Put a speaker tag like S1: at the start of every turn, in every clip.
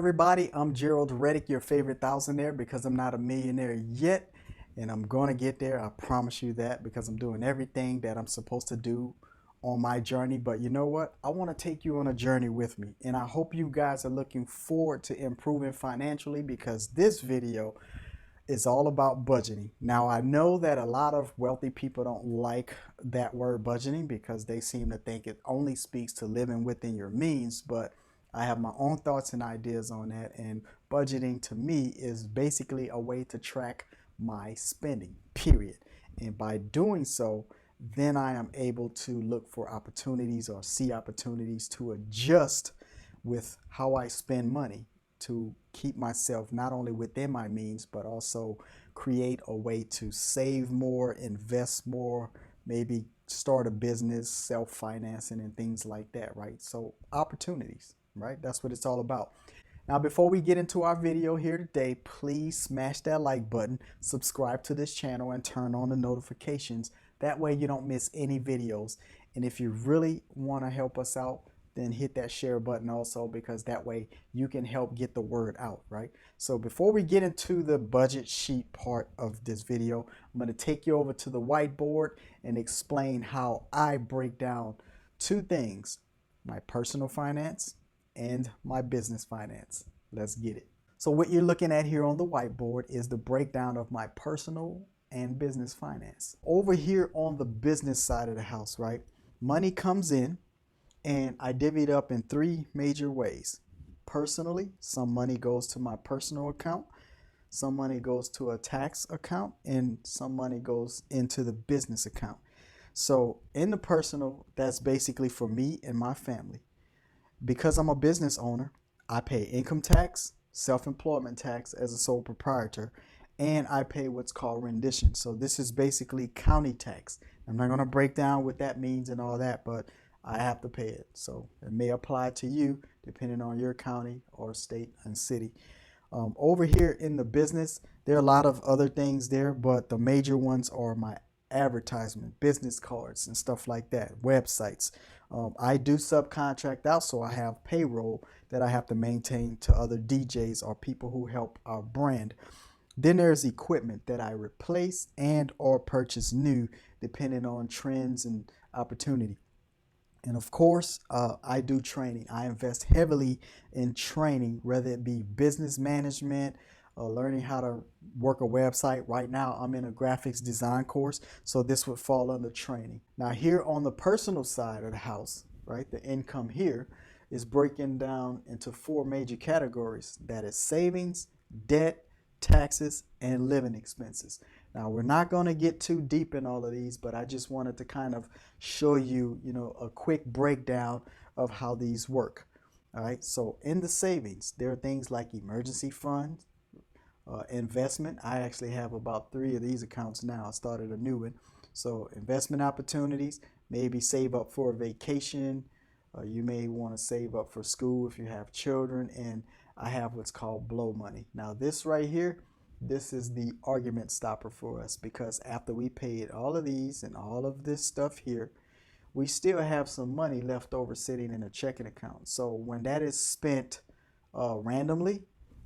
S1: everybody, I'm Gerald Reddick, your favorite thousandaire, because I'm not a millionaire yet, and I'm going to get there. I promise you that, because I'm doing everything that I'm supposed to do on my journey. But you know what? I want to take you on a journey with me, and I hope you guys are looking forward to improving financially, because this video is all about budgeting. Now, I know that a lot of wealthy people don't like that word budgeting because they seem to think it only speaks to living within your means, but I have my own thoughts and ideas on that. And budgeting to me is basically a way to track my spending, period. And by doing so, then I am able to look for opportunities or see opportunities to adjust with how I spend money to keep myself not only within my means, but also create a way to save more, invest more, maybe start a business, self-financing and things like that, right? So opportunities, right? That's what it's all about. Now, before we get into our video here today, please smash that like button, subscribe to this channel, and turn on the notifications. That way you don't miss any videos. And if you really want to help us out, then hit that share button also, because that way you can help get the word out, right? So before we get into the budget sheet part of this video, I'm going to take you over to the whiteboard and explain how I break down two things: my personal finance and my business finance. Let's get it. So what you're looking at here on the whiteboard is the breakdown of my personal and business finance. Over here on the business side of the house, right? Money comes in, and I divvy it up in three major ways. Personally, some money goes to my personal account, some money goes to a tax account, and some money goes into the business account. So in the personal, that's basically for me and my family. Because I'm a business owner, I pay income tax, self-employment tax as a sole proprietor, and I pay what's called rendition. So this is basically county tax. I'm not going to break down what that means and all that, but I have to pay it. So it may apply to you depending on your county or state and city. Over here in the business, there are a lot of other things there, but the major ones are my advertisement, business cards and stuff like that, websites. I do subcontract out, so I have payroll that I have to maintain to other DJs or people who help our brand. Then there's equipment that I replace and or purchase new depending on trends and opportunity. And of course, I do training. I invest heavily in training, whether it be business management, learning how to work a website. Right now, I'm in a graphics design course, so this would fall under training. Now, here on the personal side of the house, right, the income here is breaking down into four major categories. That is savings, debt, taxes, and living expenses. Now, we're not going to get too deep in all of these, but I just wanted to kind of show you, a quick breakdown of how these work. All right, so in the savings, there are things like emergency funds, investment. I actually have about 3 of these accounts now. I started a new one. So investment opportunities, maybe save up for a vacation. You may want to save up for school if you have children. And I have what's called blow money. Now this right here, this is the argument stopper for us, because after we paid all of these and all of this stuff here, we still have some money left over sitting in a checking account. So when that is spent randomly,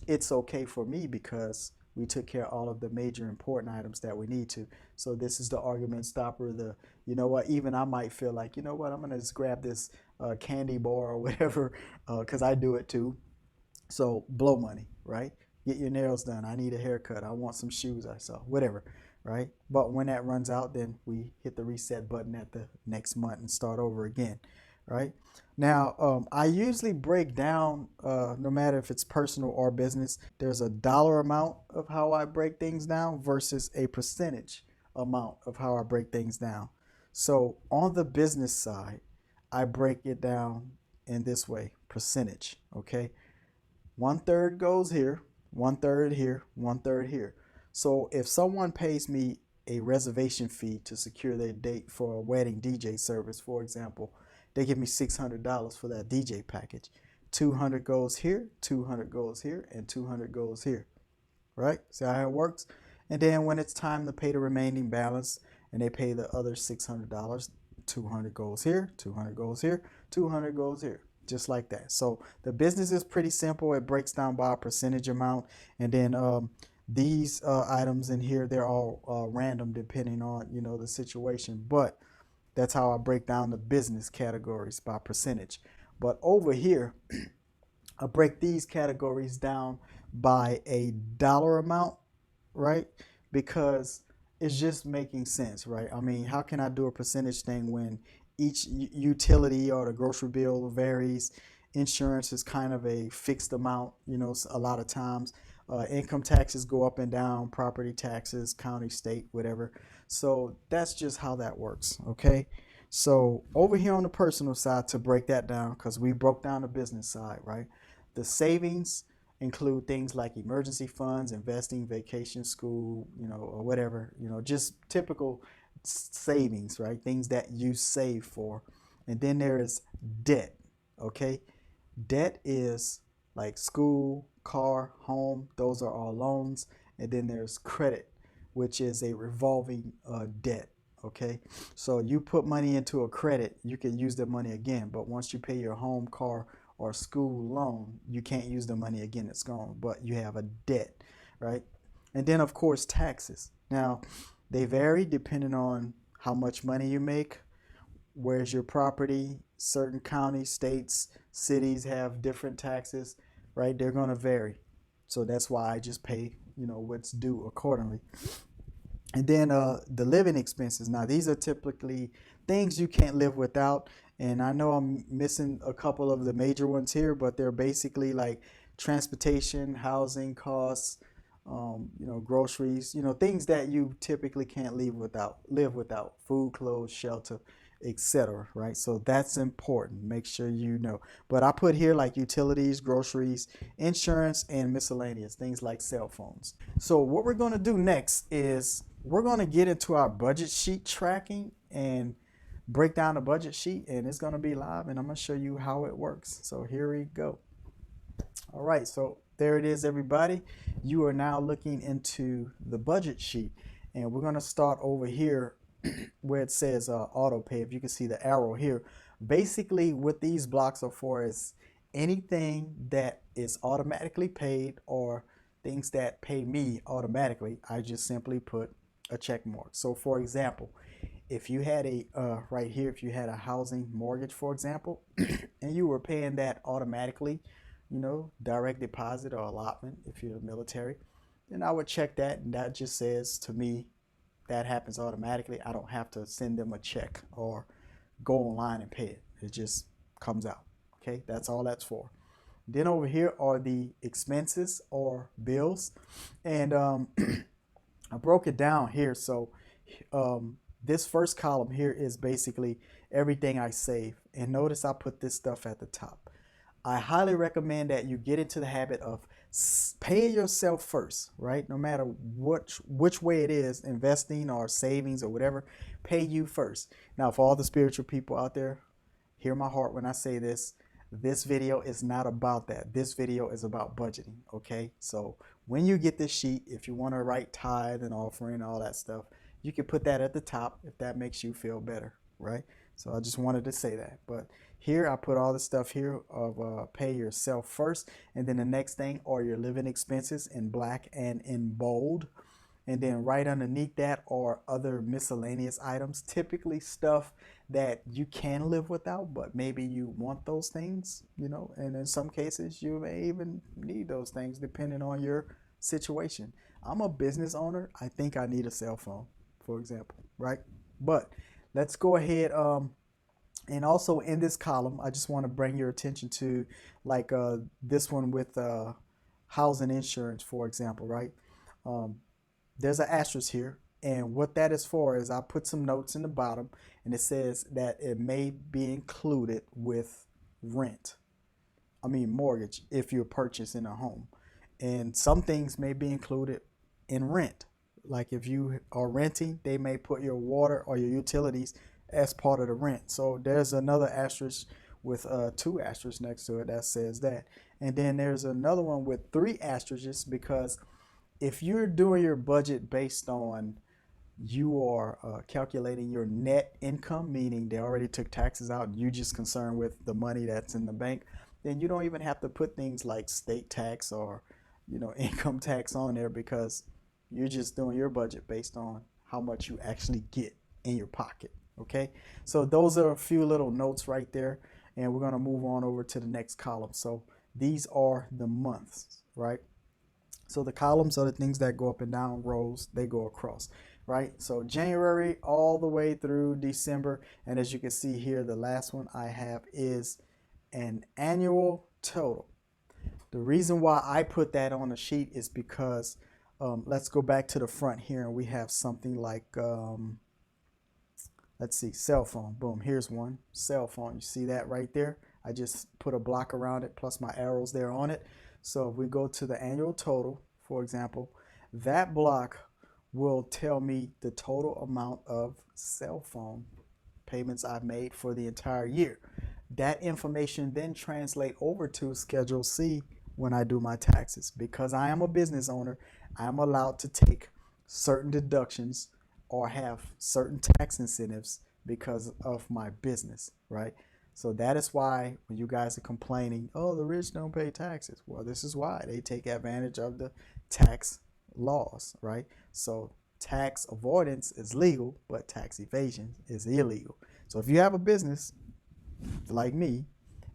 S1: it's okay for me, because we took care of all of the major important items that we need to. So this is the argument stopper. Even I might feel like, I'm going to just grab this candy bar or whatever, because I do it too. So blow money, right? Get your nails done. I need a haircut. I want some shoes I saw, whatever, right? But when that runs out, then we hit the reset button at the next month and start over again, right? Now, I usually break down, no matter if it's personal or business, there's a dollar amount of how I break things down versus a percentage amount of how I break things down. So on the business side, I break it down in this way: percentage, okay? 1/3 goes here, 1/3 here, 1/3 here. So if someone pays me a reservation fee to secure their date for a wedding DJ service, for example, they give me $600 for that DJ package. 200 goes here, 200 goes here, and 200 goes here, right? See how it works? And then when it's time to pay the remaining balance and they pay the other $600, 200 goes here, 200 goes here, 200 goes here. just like that. So the business is pretty simple. It breaks down by a percentage amount, and then these items in here, they're all random depending on the situation. But that's how I break down the business categories by percentage. But over here, I break these categories down by a dollar amount, right? Because it's just making sense, right? I mean, how can I do a percentage thing when each utility or the grocery bill varies? Insurance is kind of a fixed amount, a lot of times. Income taxes go up and down, property taxes, county, state, whatever. So that's just how that works, okay? So over here on the personal side, to break that down, because we broke down the business side, right? The savings include things like emergency funds, investing, vacation, school, or whatever, just typical savings, right? Things that you save for. And then there is debt, okay? Debt is like school, car, home, those are all loans. And then there's credit, which is a revolving debt, okay? So you put money into a credit, you can use the money again. But once you pay your home, car, or school loan, you can't use the money again, it's gone, but you have a debt, right? And then, of course, taxes. Now, they vary depending on how much money you make, where's your property. Certain counties, states, cities have different taxes, right? They're going to vary. So that's why I just pay, what's due accordingly. And then the living expenses. Now, these are typically things you can't live without. And I know I'm missing a couple of the major ones here, but they're basically like transportation, housing costs, groceries, things that you typically can't live without, food, clothes, shelter, etc. Right? So that's important. Make sure you know. But I put here like utilities, groceries, insurance, and miscellaneous things like cell phones. So what we're going to do next is we're going to get into our budget sheet tracking and break down the budget sheet, and it's going to be live, and I'm going to show you how it works. So here we go. All right, so there it is, everybody. You are now looking into the budget sheet, and we're going to start over here where it says auto pay. If you can see the arrow here, basically what these blocks are for is anything that is automatically paid or things that pay me automatically. I just simply put a check mark. So for example, if you had a right here, if you had a housing mortgage, for example, and you were paying that automatically, direct deposit or allotment if you're military, then I would check that, and that just says to me that happens automatically. I don't have to send them a check or go online and pay it. It just comes out. Okay, that's all that's for. Then over here are the expenses or bills, and I broke it down here. So this first column here is basically everything I save, and notice I put this stuff at the top. I highly recommend that you get into the habit of paying yourself first, right? No matter which way it is, investing or savings or whatever, pay you first. Now, for all the spiritual people out there, hear my heart when I say this. This video is not about that. This video is about budgeting, okay? So when you get this sheet, if you want to write tithe and offering and all that stuff, you can put that at the top if that makes you feel better, right? So I just wanted to say that. But here I put all the stuff here of pay yourself first, and then the next thing are your living expenses in black and in bold. And then right underneath that are other miscellaneous items, typically stuff that you can live without, but maybe you want those things, and in some cases you may even need those things depending on your situation. I'm a business owner. I think I need a cell phone, for example, right? But let's go ahead. And also in this column, I just want to bring your attention to like this one with housing insurance, for example, right? There's an asterisk here, and what that is for is I put some notes in the bottom, and it says that it may be included with mortgage, if you're purchasing a home. And some things may be included in rent. Like if you are renting, they may put your water or your utilities as part of the rent. So there's another asterisk with two asterisks next to it that says that. And then there's another one with three asterisks because if you're doing your budget based on you are calculating your net income, meaning they already took taxes out, you just concerned with the money that's in the bank, then you don't even have to put things like state tax or income tax on there, because you're just doing your budget based on how much you actually get in your pocket. Okay, so those are a few little notes right there, and we're going to move on over to the next column. So these are the months, right? So the columns are the things that go up and down, rows, they go across, right? So January all the way through December. And as you can see here, the last one I have is an annual total. The reason why I put that on the sheet is because let's go back to the front here, and we have something like, let's see, cell phone. Boom, here's one, cell phone. You see that right there? I just put a block around it plus my arrows there on it. So if we go to the annual total, for example, that block will tell me the total amount of cell phone payments I've made for the entire year. That information then translate over to Schedule C when I do my taxes. Because I am a business owner, I am allowed to take certain deductions or have certain tax incentives because of my business, right? So that is why when you guys are complaining, oh, the rich don't pay taxes. Well, this is why they take advantage of the tax laws, right? So tax avoidance is legal, but tax evasion is illegal. So if you have a business like me,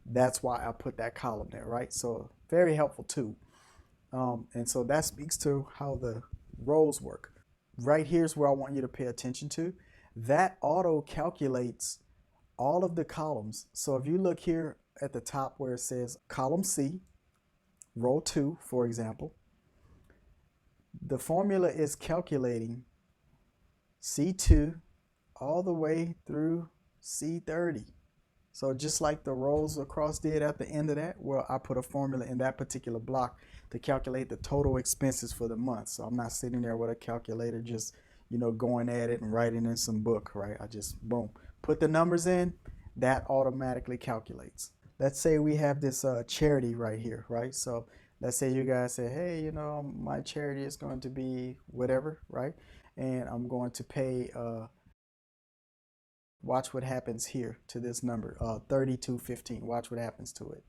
S1: that's why I put that column there, right? So very helpful too. And so that speaks to how the rows work. Right here's where I want you to pay attention to. That auto calculates all of the columns. So if you look here at the top where it says column C, row 2, for example, the formula is calculating C2 all the way through C30. So just like the rows across did at the end of that, well, I put a formula in that particular block to calculate the total expenses for the month. So I'm not sitting there with a calculator just, going at it and writing in some book, right? I just, boom, put the numbers in, that automatically calculates. Let's say we have this charity right here, right? So let's say you guys say, hey, my charity is going to be whatever, right? And I'm going to pay watch what happens here to this number, 3215. Watch what happens to it.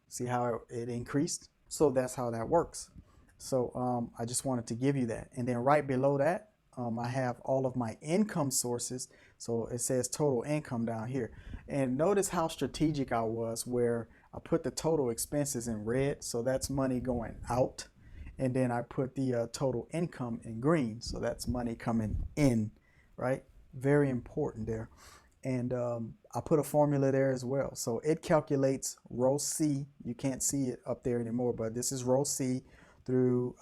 S1: See how it increased? So that's how that works. So I just wanted to give you that. And then right below that, I have all of my income sources. So it says total income down here. And notice how strategic I was, where I put the total expenses in red. So that's money going out. And then I put the total income in green. So that's money coming in, right? Very important there. And I put a formula there as well. So it calculates row C. You can't see it up there anymore, but this is row C through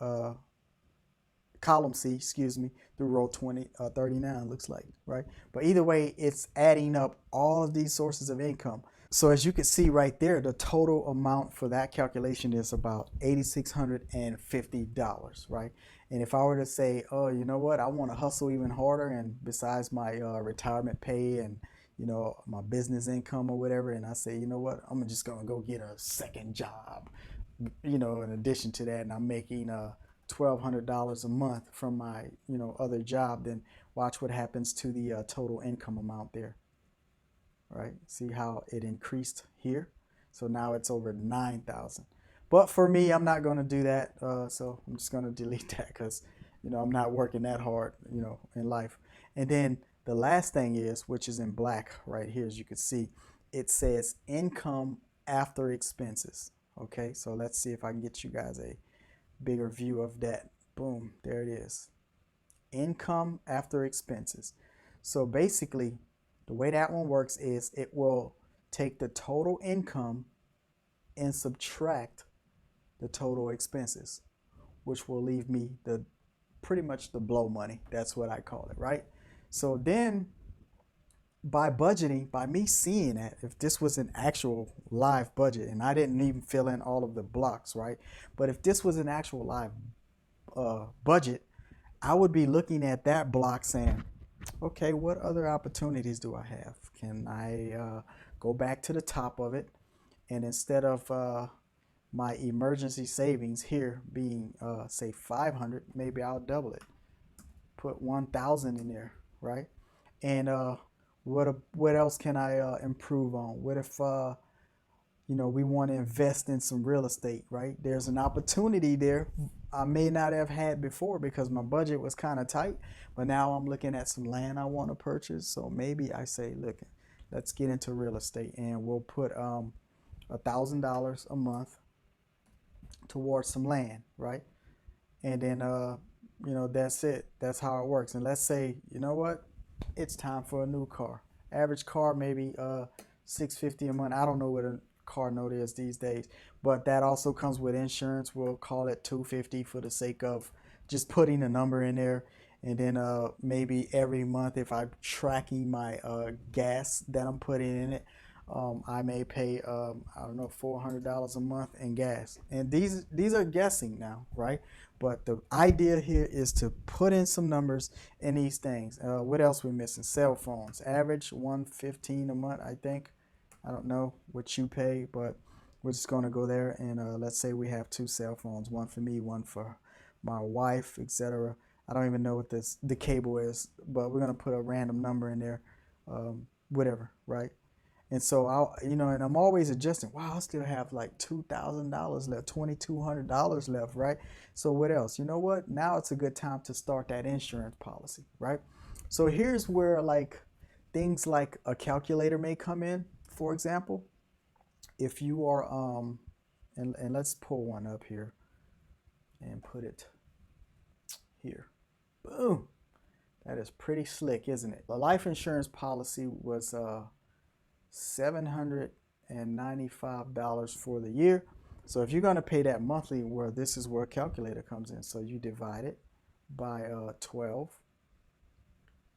S1: column C, excuse me, through row 39, looks like, right? But either way, it's adding up all of these sources of income. So as you can see right there, the total amount for that calculation is about $8,650, right? And if I were to say, oh, you know what, I want to hustle even harder, and besides my retirement pay and my business income or whatever, and I say, you know what, I'm just gonna go get a second job, in addition to that, and I'm making $1,200 a month from my other job, then watch what happens to the total income amount there. Right? See how it increased here? So now it's over 9,000. But for me, I'm not going to do that. So I'm just going to delete that because, I'm not working that hard, in life. And then the last thing is, which is in black right here, as you can see, it says income after expenses. Okay, so let's see if I can get you guys a bigger view of that. Boom, there it is. Income after expenses. So basically, the way that one works is it will take the total income and subtract the total expenses, which will leave me pretty much the blow money. That's what I call it, right? So then by budgeting, by me seeing that, if this was an actual live budget, and I didn't even fill in all of the blocks, right? But if this was an actual live budget, I would be looking at that block saying, okay, what other opportunities do I have? Can I go back to the top of it, and instead of my emergency savings here being say 500, maybe I'll double it, put 1,000 in there, right? And what else can I improve on? What if we want to invest in some real estate, right? There's an opportunity there I may not have had before because my budget was kind of tight, but now I'm looking at some land I want to purchase. So maybe I say, look, let's get into real estate, and we'll put $1,000 a month towards some land, right? And then that's it. That's how it works. And let's say, you know what, it's time for a new car. Average car maybe 650 a month. I don't know what a car note is these days, but that also comes with insurance. We'll call it 250 for the sake of just putting a number in there. And then maybe every month, if I'm tracking my gas that I'm putting in it, I may pay I don't know, $400 a month in gas. And these are guessing now, right? But the idea here is to put in some numbers in these things. What else we missing? Cell phones, average 115 a month, I think. I don't know what you pay, but we're just gonna go there, and let's say we have two cell phones, one for me, one for my wife, etc. I don't even know what the cable is, but we're gonna put a random number in there, whatever, right? And so and I'm always adjusting. Wow, I still have like $2,000 left, $2,200 left, right? So what else? You know what? Now it's a good time to start that insurance policy, right? So here's where like things like a calculator may come in. For example, if you are and let's pull one up here and put it here. Boom. That is pretty slick, isn't it? The life insurance policy was $795 for the year. So if you're going to pay that monthly, well, this is where a calculator comes in. So you divide it by 12,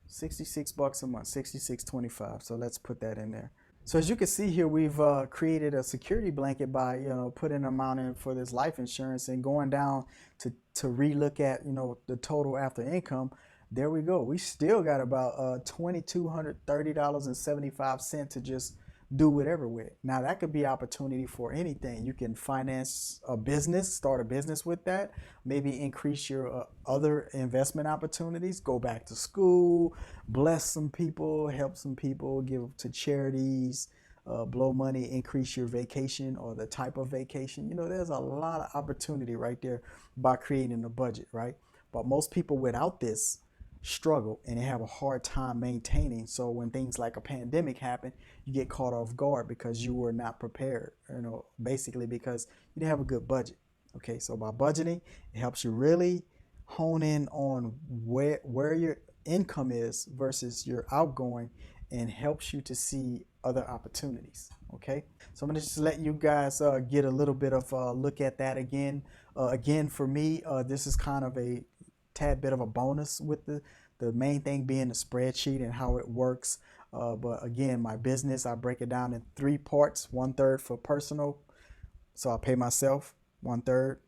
S1: 66 bucks a month, 66.25. So let's put that in there. So as you can see here, we've created a security blanket by putting an amount in for this life insurance and going down to relook at the total after income. There we go. We still got about $2,230.75 to just do whatever with. Now that could be opportunity for anything. You can finance a business, start a business with that, maybe increase your other investment opportunities, go back to school, bless some people, help some people, give to charities, blow money, increase your vacation or the type of vacation. There's a lot of opportunity right there by creating a budget, right? But most people without this struggle and they have a hard time maintaining. So when things like a pandemic happen, you get caught off guard because you were not prepared, basically because you didn't have a good budget. Okay, so by budgeting, it helps you really hone in on where your income is versus your outgoing and helps you to see other opportunities. Okay, so I'm gonna just let you guys get a little bit of a look at that again. Again, for me, this is kind of a tad bit of a bonus, with the main thing being the spreadsheet and how it works. But again, my business, I break it down in three parts: 1/3 for personal, so I pay myself 1/3,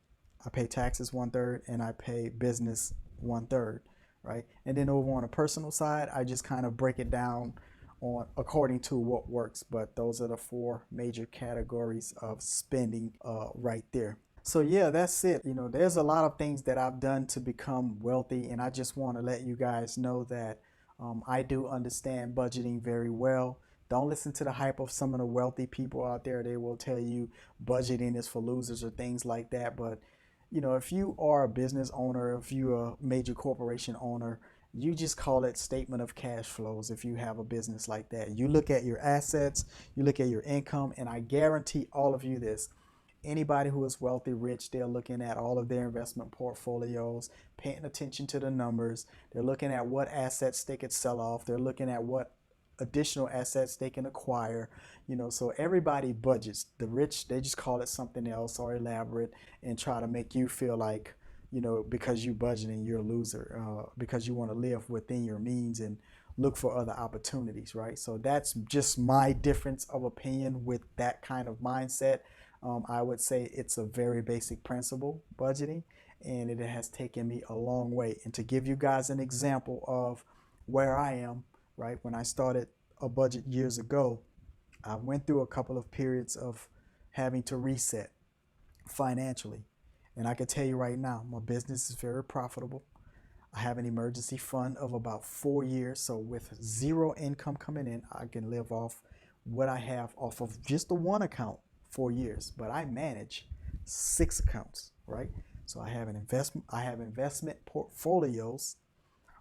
S1: I pay taxes 1/3, and I pay business 1/3, right? And then over on the personal side, I just kind of break it down on according to what works. But those are the four major categories of spending right there. So yeah, that's it. There's a lot of things that I've done to become wealthy, and I just want to let you guys know that I do understand budgeting very well. Don't listen to the hype of some of the wealthy people out there. They will tell you budgeting is for losers or things like that. But if you are a business owner, if you're a major corporation owner, you just call it statement of cash flows. If you have a business like that, you look at your assets, you look at your income, and I guarantee all of you this: anybody who is wealthy, rich, they're looking at all of their investment portfolios, paying attention to the numbers. They're looking at what assets they could sell off. They're looking at what additional assets they can acquire. So everybody budgets. The rich, they just call it something else or elaborate and try to make you feel like, because you budgeting, you're a loser, because you want to live within your means and look for other opportunities, right? So that's just my difference of opinion with that kind of mindset. I would say it's a very basic principle, budgeting, and it has taken me a long way. And to give you guys an example of where I am, right, when I started a budget years ago, I went through a couple of periods of having to reset financially. And I can tell you right now, my business is very profitable. I have an emergency fund of about 4 years. So with zero income coming in, I can live off what I have off of just the one account 4 years. But I manage 6 accounts, right? So I have investment portfolios.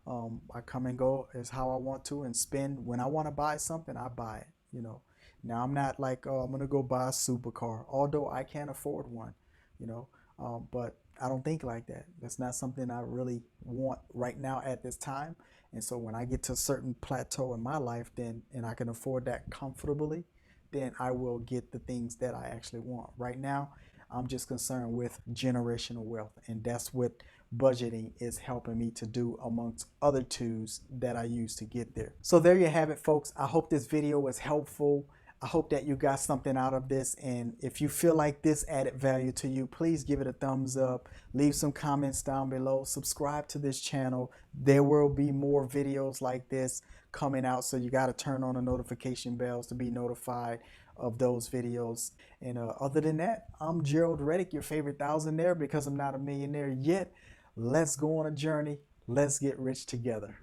S1: I come and go as how I want to and spend when I want to buy something, I buy it, you know. Now I'm not like, oh, I'm gonna go buy a supercar, although I can't afford one, you know. But I don't think like that. That's not something I really want right now at this time. And so when I get to a certain plateau in my life, then and I can afford that comfortably, then I will get the things that I actually want. Right now, I'm just concerned with generational wealth, and that's what budgeting is helping me to do amongst other tools that I use to get there. So there you have it, folks. I hope this video was helpful. I hope that you got something out of this, and if you feel like this added value to you, please give it a thumbs up, leave some comments down below, subscribe to this channel. There will be more videos like this coming out, so you got to turn on the notification bells to be notified of those videos. And other than that, I'm Gerald Reddick, your favorite thousandaire, because I'm not a millionaire yet. Let's go on a journey. Let's get rich together.